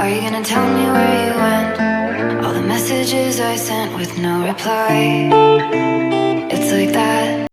Are you gonna tell me where you went? All the messages I sent with no reply. It's like that.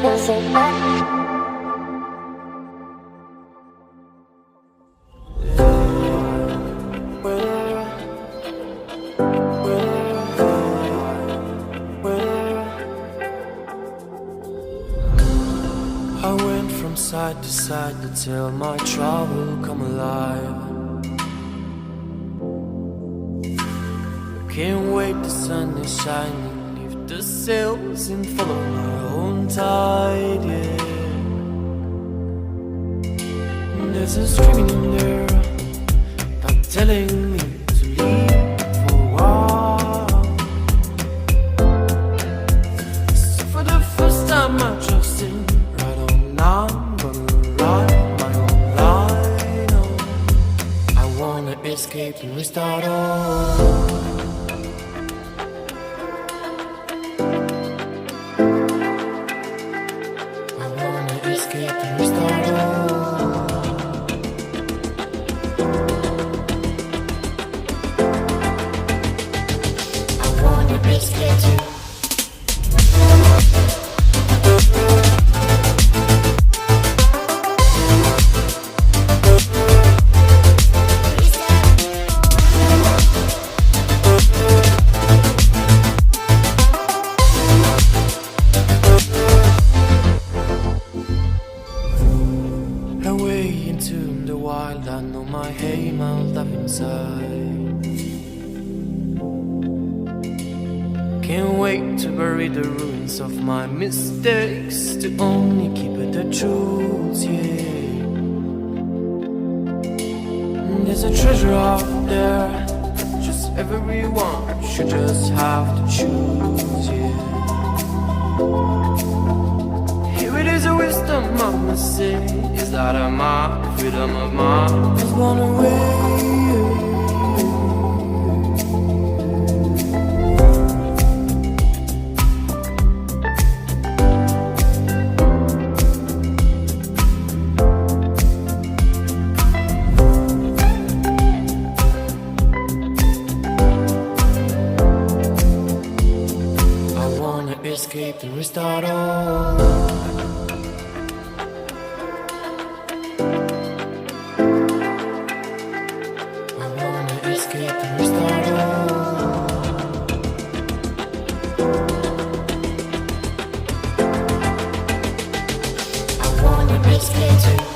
I went from side to side to tell my trouble come alive. Can't wait, the sun is shining, lift the sails and follow my own tide, yeah. There's a screaming in there, not telling me to leave for a while. So for the first time I trust him. Now I'm gonna ride my own line, oh. I wanna escape and restart all. I wanna escape and restart all. I wanna escape too. Away into the wild, I know my aim out up inside. Can't wait to bury the ruins of my mistakes, to only keep it the truth, yeah. There's a treasure out there, just everyone should just have to choose, yeah. It is a wisdom I must say, is that my freedom of mind is gone away. I wanna escape and restart all. Escape and restart all. I wanna escape too.